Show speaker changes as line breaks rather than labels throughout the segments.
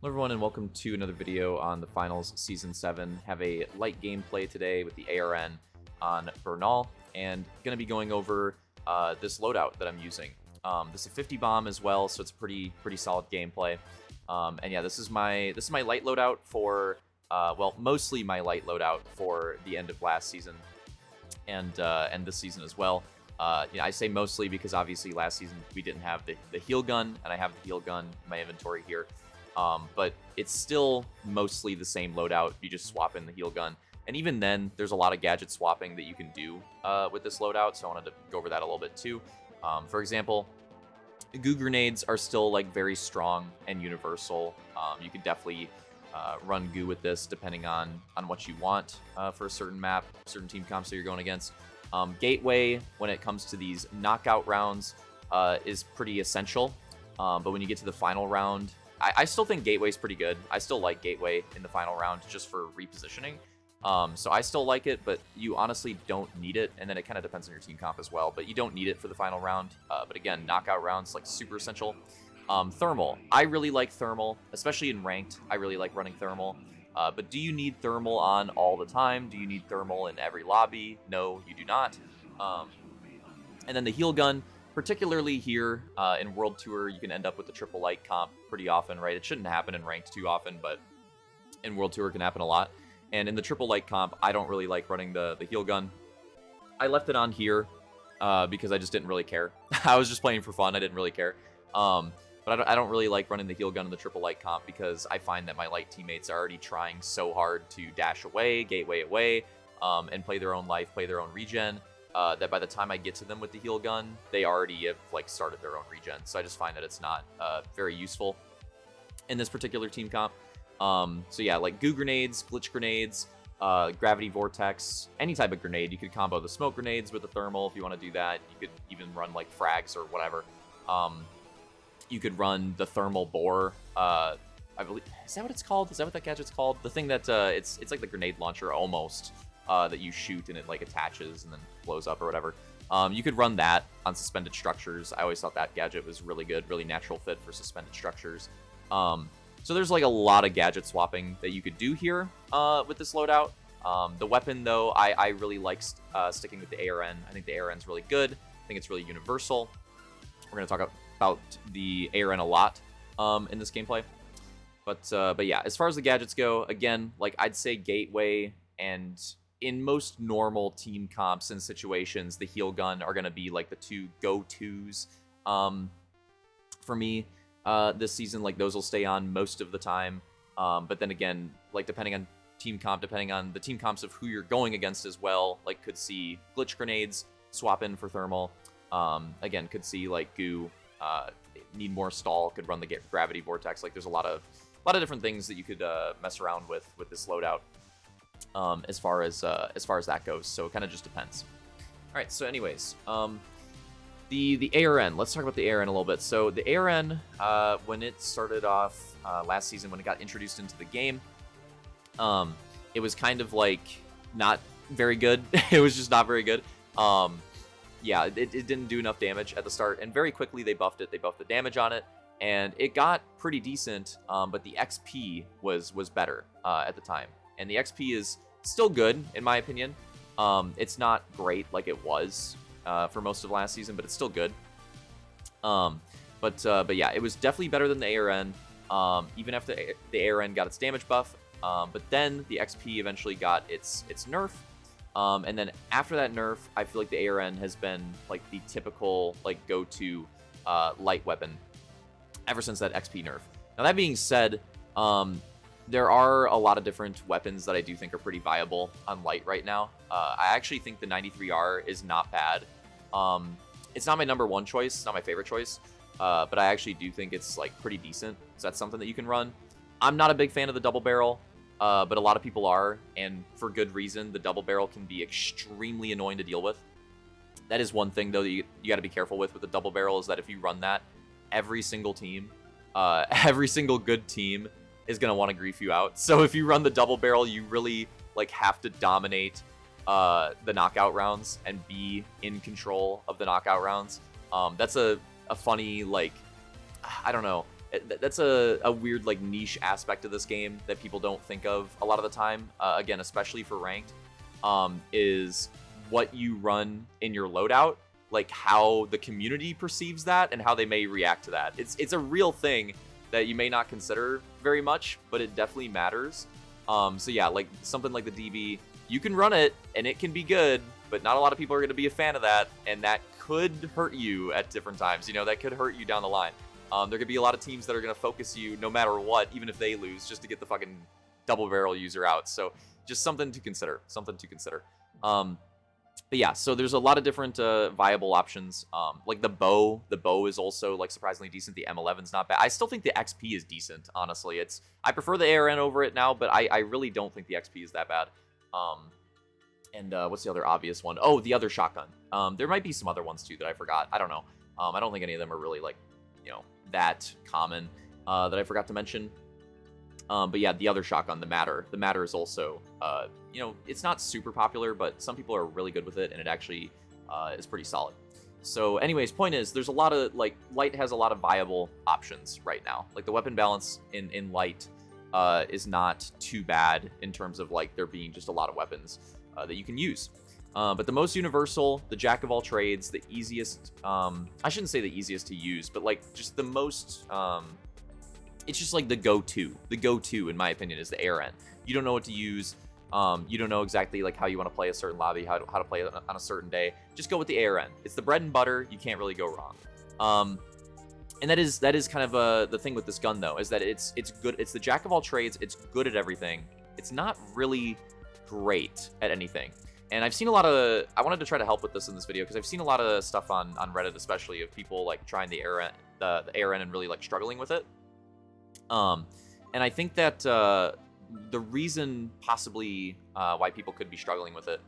Hello everyone and welcome to another video on the Finals Season 7. Have a light gameplay today with the ARN on Bernal and going to be going over this loadout that I'm using. This is a 50 bomb as well, so it's pretty solid gameplay. And yeah, this is my light loadout for well, mostly my light loadout for the end of last season and this season as well. Yeah, I say mostly because obviously last season we didn't have the heal gun, and I have the heal gun in my inventory here. But it's still mostly the same loadout. You just swap in the heal gun. And even then, there's a lot of gadget swapping that you can do with this loadout, so I wanted to go over that a little bit too. For example, goo grenades are still like very strong and universal. You could definitely run goo with this depending on what you want for a certain map, certain team comps that you're going against. Gateway, when it comes to these knockout rounds, is pretty essential. But when you get to the final round, I still think Gateway's pretty good. I still like Gateway in the final round just for repositioning. So I still like it, but you honestly don't need it. And then it kind of depends on your team comp as well, but you don't need it for the final round. But again, knockout rounds, like super essential. Thermal. I really like Thermal, especially in ranked. I really like running Thermal. But do you need Thermal on all the time? Do you need Thermal in every lobby? No, you do not. And then the heal gun. Particularly here in World Tour, you can end up with the triple light comp pretty often, right? It shouldn't happen in ranked too often, but in World Tour it can happen a lot. And in the triple light comp, I don't really like running the heal gun. I left it on here because I just didn't really care. I was just playing for fun. I didn't really care. But I don't really like running the heal gun in the triple light comp because I find that my light teammates are already trying so hard to dash away, gateway away, and play their own life, play their own regen. That by the time I get to them with the heal gun, they already have like started their own regen. So I just find that it's not very useful in this particular team comp. So yeah, like goo grenades, glitch grenades, gravity vortex, any type of grenade. You could combo the smoke grenades with the thermal if you want to do that. You could even run like frags or whatever. You could run the thermal bore. I believe, is that what it's called? Is that what that gadget's called? The thing that it's like the grenade launcher almost. That you shoot and it like attaches and then blows up or whatever. You could run that on suspended structures. I always thought that gadget was really good, really natural fit for suspended structures. So there's like a lot of gadget swapping that you could do here with this loadout. The weapon though, I really like sticking with the ARN. I think the ARN's really good. I think it's really universal. We're going to talk about the ARN a lot in this gameplay. But yeah, as far as the gadgets go, again, like I'd say Gateway and in most normal team comps and situations, the heal gun are going to be like the two go-tos for me this season. Like those will stay on most of the time. But then again, like depending on team comp, depending on the team comps of who you're going against as well, like could see glitch grenades swap in for thermal. Again, could see like goo need more stall, could run the gravity vortex. Like there's a lot of different things that you could mess around with this loadout. As far as that goes, so it kind of just depends. All right, so anyways, the ARN. Let's talk about the ARN a little bit. So the ARN, when it started off last season, when it got introduced into the game, it was kind of like not very good. It was just not very good. Yeah, it didn't do enough damage at the start, and very quickly they buffed it. They buffed the damage on it, and it got pretty decent. But the XP was better at the time. And the XP is still good, in my opinion. It's not great like it was for most of last season, but it's still good. But yeah, it was definitely better than the ARN, even after the ARN got its damage buff. But then the XP eventually got its nerf. And then after that nerf, I feel like the ARN has been like the typical like go-to light weapon ever since that XP nerf. Now that being said, there are a lot of different weapons that I do think are pretty viable on light right now. I actually think the 93R is not bad. It's not my number one choice. It's not my favorite choice. But I actually do think it's like pretty decent. So that's something that you can run. I'm not a big fan of the double barrel, but a lot of people are. And for good reason. The double barrel can be extremely annoying to deal with. That is one thing, though, that you got to be careful with the double barrel, is that if you run that, every single team, every single good team is going to want to grief you out. So if you run the double barrel, you really like have to dominate the knockout rounds and be in control of the knockout rounds. That's a funny, like, I don't know. That's a weird like niche aspect of this game that people don't think of a lot of the time. Again, especially for ranked, is what you run in your loadout, like how the community perceives that and how they may react to that. It's a real thing that you may not consider very much, but it definitely matters. So yeah, like something like the DB, you can run it and it can be good, but not a lot of people are going to be a fan of that, and that could hurt you at different times. You know, that could hurt you down the line. There could be a lot of teams that are going to focus you no matter what, even if they lose, just to get the fucking double barrel user out. So just something to consider. Something to consider. But yeah, so there's a lot of different viable options. Like the bow. The bow is also like surprisingly decent. The M11's not bad. I still think the XP is decent, honestly. I prefer the ARN over it now, but I really don't think the XP is that bad. And what's the other obvious one? Oh, the other shotgun. There might be some other ones too that I forgot. I don't know. I don't think any of them are really like, you know, that common that I forgot to mention. But yeah, the other shotgun, the Matter. The Matter is also, you know, it's not super popular, but some people are really good with it, and it actually is pretty solid. So anyways, point is, there's a lot of, like, Light has a lot of viable options right now. Like, the weapon balance in Light is not too bad in terms of, like, there being just a lot of weapons that you can use. But the most universal, the jack of all trades, the easiest, I shouldn't say the easiest to use, but, like, just the most, it's just like the go-to in my opinion is the ARN. You don't know what to use. You don't know exactly like how you want to play a certain lobby, how to play it on a certain day. Just go with the ARN. It's the bread and butter. You can't really go wrong. And that is kind of the thing with this gun though, is that it's good. It's the jack of all trades. It's good at everything. It's not really great at anything. And I've seen a lot of, I wanted to try to help with this in this video because I've seen a lot of stuff on Reddit, especially of people like trying the ARN and really like struggling with it. And I think that the reason possibly why people could be struggling with it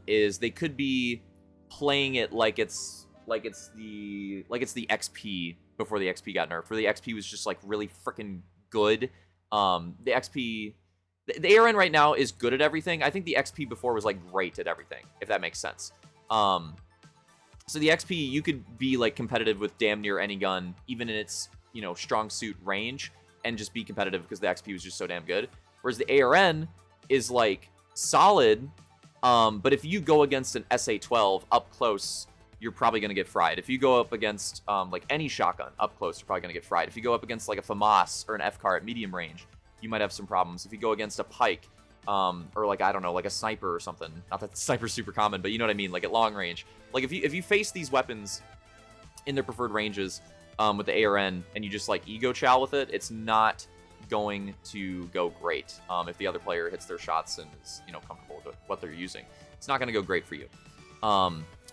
is they could be playing it like it's the XP before the XP got nerfed, where the XP was just like really freaking good. The XP, the ARN right now is good at everything. I think the XP before was like great at everything, if that makes sense. So the XP, you could be like competitive with damn near any gun, even in its, you know, strong suit range, and just be competitive because the XP was just so damn good. Whereas the ARN is like solid, but if you go against an SA-12 up close, you're probably going to get fried. If you go up against like any shotgun up close, you're probably going to get fried. If you go up against like a FAMAS or an FCAR at medium range, you might have some problems. If you go against a Pike, or like, I don't know, like a sniper or something, not that the sniper's super common, but you know what I mean, like at long range. Like if you face these weapons in their preferred ranges, with the ARN, and you just like ego chow with it, it's not going to go great. If the other player hits their shots and is, you know, comfortable with what they're using, it's not going to go great for you.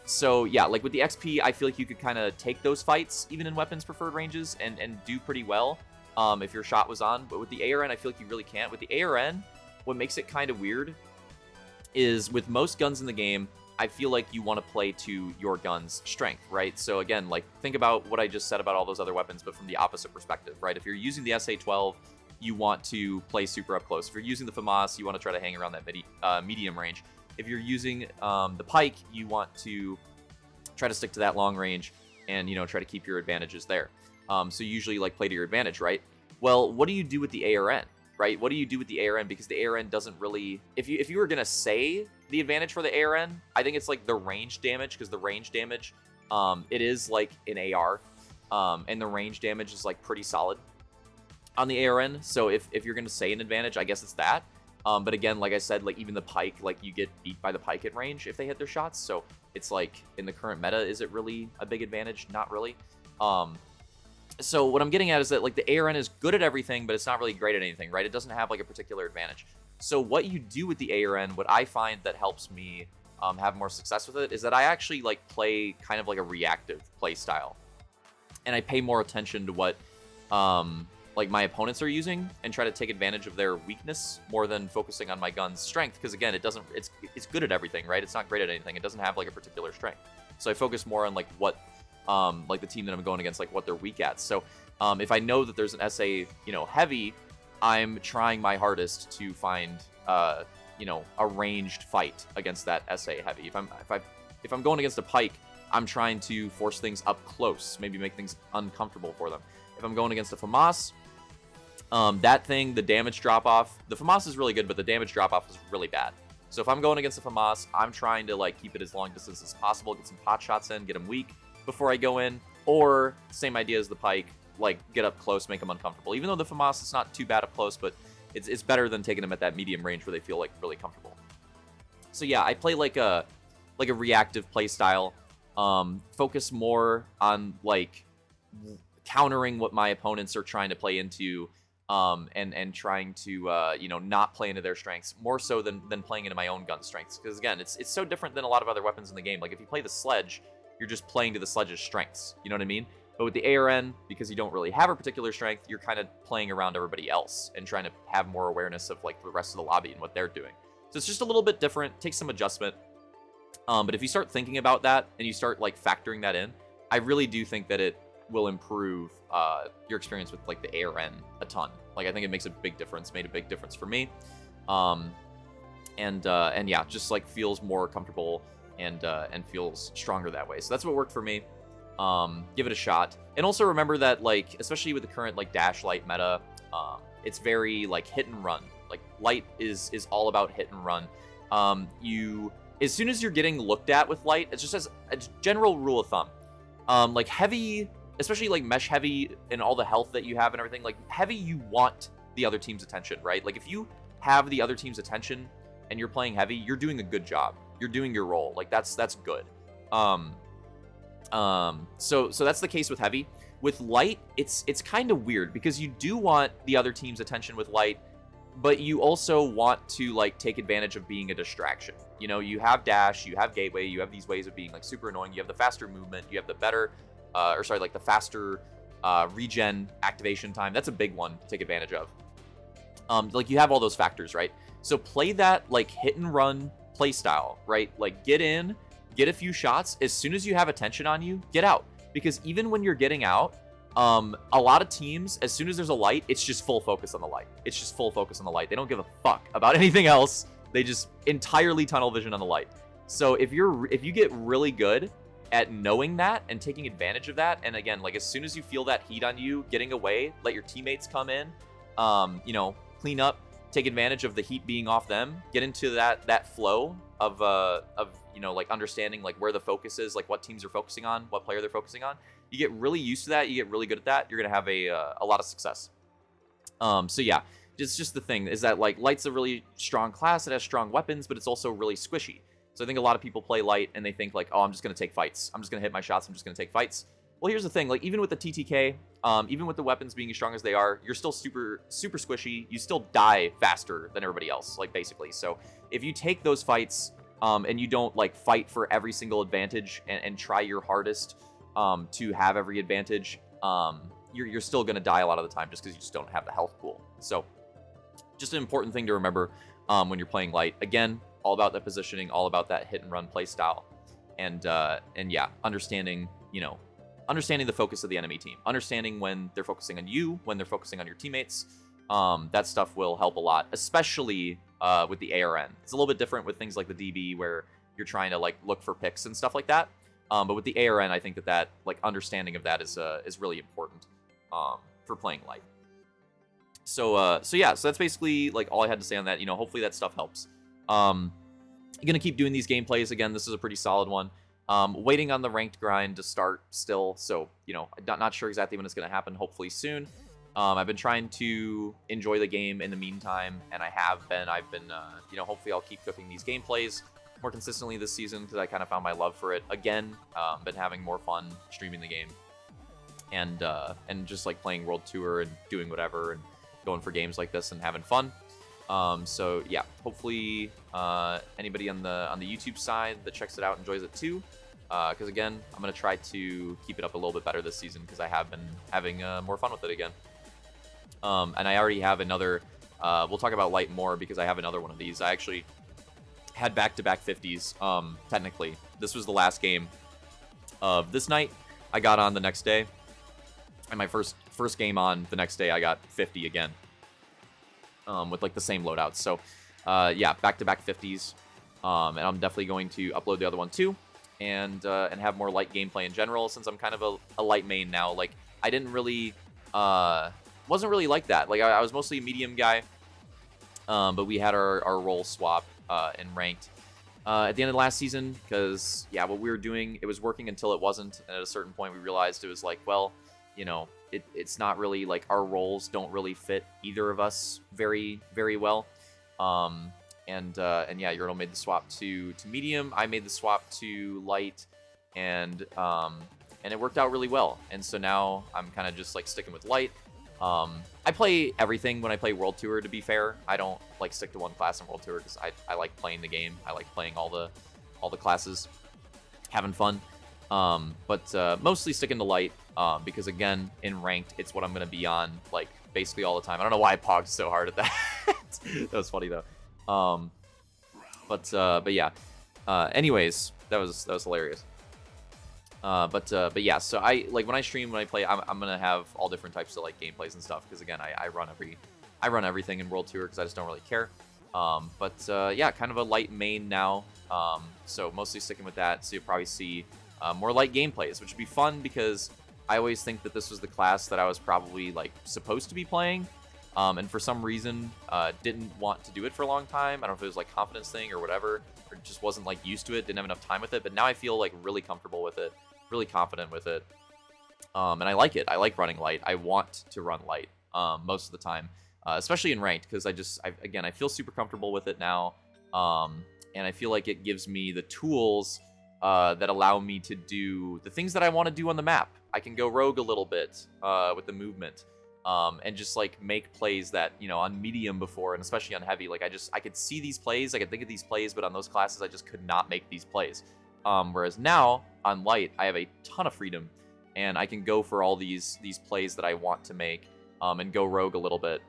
So yeah, like with the XP, I feel like you could kind of take those fights even in weapons preferred ranges and do pretty well if your shot was on. But with the ARN, I feel like you really can't. With the ARN, what makes it kind of weird is with most guns in the game, I feel like you want to play to your gun's strength, right? So again, like think about what I just said about all those other weapons, but from the opposite perspective, right? If you're using the SA-12, you want to play super up close. If you're using the FAMAS, you want to try to hang around that medium range. If you're using the Pike, you want to try to stick to that long range and, you know, try to keep your advantages there. So you usually like play to your advantage, right? Well, what do you do with the ARN? Right? What do you do with the ARN? Because the ARN doesn't really... If you were going to say the advantage for the ARN, I think it's like the range damage, because the range damage, it is like an AR, and the range damage is like pretty solid on the ARN. So if you're going to say an advantage, I guess it's that. But again, like I said, like even the Pike, like you get beat by the Pike at range if they hit their shots. So it's like in the current meta, is it really a big advantage? Not really. So what I'm getting at is that like the ARN is good at everything, but it's not really great at anything, right? It doesn't have like a particular advantage. So what you do with the ARN, what I find that helps me have more success with it, is that I actually like play kind of like a reactive play style, and I pay more attention to what like my opponents are using and try to take advantage of their weakness more than focusing on my gun's strength. Because again, it's good at everything, right? It's not great at anything. It doesn't have like a particular strength. So I focus more on like what like the team that I'm going against, like what they're weak at. So if I know that there's an SA, you know, heavy, I'm trying my hardest to find you know, a ranged fight against that SA heavy. If I'm going against a Pike, I'm trying to force things up close, maybe make things uncomfortable for them. if I'm going against a FAMAS, that thing, the damage drop-off, the FAMAS is really good, but the damage drop-off is really bad. So if I'm going against a FAMAS, I'm trying to like keep it as long distance as possible, get some pot shots in, get him weak before I go in, or same idea as the Pike, like get up close, make them uncomfortable. Even though the FAMAS is not too bad up close, but it's better than taking them at that medium range where they feel like really comfortable. So yeah, I play like a reactive play style, focus more on like countering what my opponents are trying to play into, and trying to you know, not play into their strengths more so than playing into my own gun strengths. Because again, it's so different than a lot of other weapons in the game. Like if you play the Sledge, you're just playing to the Sledge's strengths. You know what I mean? But with the ARN, because you don't really have a particular strength, you're kind of playing around everybody else and trying to have more awareness of like the rest of the lobby and what they're doing. So it's just a little bit different, takes some adjustment. But if you start thinking about that and you start like factoring that in, I really do think that it will improve your experience with like the ARN a ton. Like I think it makes a big difference, made a big difference for me. And yeah, just like feels more comfortable and feels stronger that way. So that's what worked for me. Give it a shot. And also remember that like, especially with the current like dash light meta, it's very like hit and run. Like light is all about hit and run. As soon as you're getting looked at with light, it's just as a general rule of thumb. Like heavy, especially like mesh heavy and all the health that you have and everything, like heavy, you want the other team's attention, right? Like if you have the other team's attention and you're playing heavy, you're doing a good job. You're doing your role. Like that's good. So that's the case with heavy. With light, it's kind of weird because you do want the other team's attention with light, but you also want to like take advantage of being a distraction. You know, you have dash, you have gateway, you have these ways of being like super annoying. You have the faster movement, you have the better, like the faster regen activation time. That's a big one to take advantage of. Like you have all those factors, right? So play that like hit and run play style, right? Like get in, get a few shots. As soon as you have attention on you, get out. Because even when you're getting out, a lot of teams, as soon as there's a light, it's just full focus on the light. It's just full focus on the light. They don't give a fuck about anything else. They just entirely tunnel vision on the light. So if you get really good at knowing that and taking advantage of that, and again, like as soon as you feel that heat on you, getting away, let your teammates come in, you know, clean up, take advantage of the heat being off them, get into that flow of you know, like understanding like where the focus is, like what teams are focusing on, what player they're focusing on. You get really used to that, you get really good at that, you're gonna have a lot of success. So yeah, it's just the thing is that like light's a really strong class, it has strong weapons, but it's also really squishy. So I think a lot of people play light and they think like, oh, I'm just gonna take fights, I'm just gonna hit my shots, I'm just gonna take fights. Well, here's the thing, like even with the TTK, even with the weapons being as strong as they are, you're still super squishy. You still die faster than everybody else, like basically. So if you take those fights and you don't like fight for every single advantage and try your hardest to have every advantage, you're still gonna die a lot of the time just because you just don't have the health pool. So just an important thing to remember when you're playing light. Again, all about that positioning, all about that hit and run play style, and yeah, understanding, you know, understanding the focus of the enemy team, understanding when they're focusing on you, when they're focusing on your teammates. That stuff will help a lot, especially with the ARN. It's a little bit different with things like the DB where you're trying to like look for picks and stuff like that. But with the ARN, I think that like understanding of that is really important for playing light. So yeah, so that's basically like all I had to say on that. You know, hopefully that stuff helps. I'm gonna keep doing these gameplays. Again, this is a pretty solid one. Waiting on the ranked grind to start still, so you know, not sure exactly when it's gonna happen. Hopefully soon. I've been trying to enjoy the game in the meantime, and I've been, you know, hopefully I'll keep cooking these gameplays more consistently this season because I kind of found my love for it again. Been having more fun streaming the game, and just like playing World Tour and doing whatever and going for games like this and having fun. So yeah, hopefully anybody on the YouTube side that checks it out enjoys it too. Because again, I'm gonna try to keep it up a little bit better this season because I have been having more fun with it again. And I already have another. We'll talk about light more because I have another one of these. I actually had back-to-back 50s. Technically, this was the last game of this night. I got on the next day, and my first game on the next day, I got 50 again. With like the same loadouts. So yeah, back-to-back 50s. And I'm definitely going to upload the other one too, and have more light gameplay in general since I'm kind of a light main now. Like I didn't really wasn't really like that. Like, I was mostly a medium guy, but we had our role swap in ranked at the end of the last season because, yeah, what we were doing, it was working until it wasn't. And at a certain point, we realized it was like, well, you know, it's not really like our roles don't really fit either of us very, very well. And yeah, Yertle made the swap to medium. I made the swap to light, and it worked out really well. And so now I'm kind of just like sticking with light. I play everything when I play World Tour, to be fair. I don't like stick to one class in World Tour because I like playing the game. I like playing all the classes, having fun. But mostly sticking to light because, again, in ranked, it's what I'm going to be on like basically all the time. I don't know why I pogged so hard at that. That was funny though. But yeah. Anyways, that was hilarious. But yeah, so I like when I stream, when I play, I'm gonna have all different types of like gameplays and stuff because, again, I run everything in World Tour because I just don't really care. Yeah, kind of a light main now. So mostly sticking with that. So you'll probably see more light gameplays, which would be fun because I always think that this was the class that I was probably like supposed to be playing. And for some reason, didn't want to do it for a long time. I don't know if it was like confidence thing or whatever, or just wasn't like used to it, didn't have enough time with it. But now I feel like really comfortable with it, really confident with it. And I like it. I like running light. I want to run light most of the time, especially in ranked, because I feel super comfortable with it now. And I feel like it gives me the tools that allow me to do the things that I want to do on the map. I can go rogue a little bit with the movement. And just like make plays that, you know, on medium before, and especially on heavy, like I could see these plays, I could think of these plays, but on those classes I just could not make these plays. Whereas now on light, I have a ton of freedom, and I can go for all these plays that I want to make, and go rogue a little bit,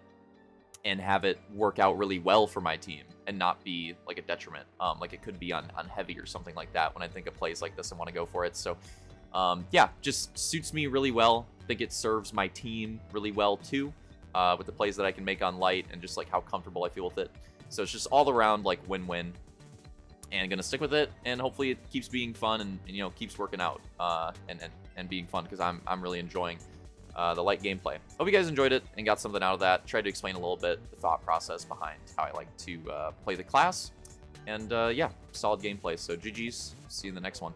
and have it work out really well for my team, and not be like a detriment, like it could be on heavy or something like that. When I think of plays like this, I want to go for it. So yeah, just suits me really well. I think it serves my team really well too, with the plays that I can make on light and just like how comfortable I feel with it. So it's just all around like win-win, and gonna stick with it, and hopefully it keeps being fun and you know, keeps working out and being fun because I'm really enjoying the light gameplay. Hope you guys enjoyed it and got something out of that. Tried to explain a little bit the thought process behind how I like to play the class, and yeah, solid gameplay. So GG's, see you in the next one.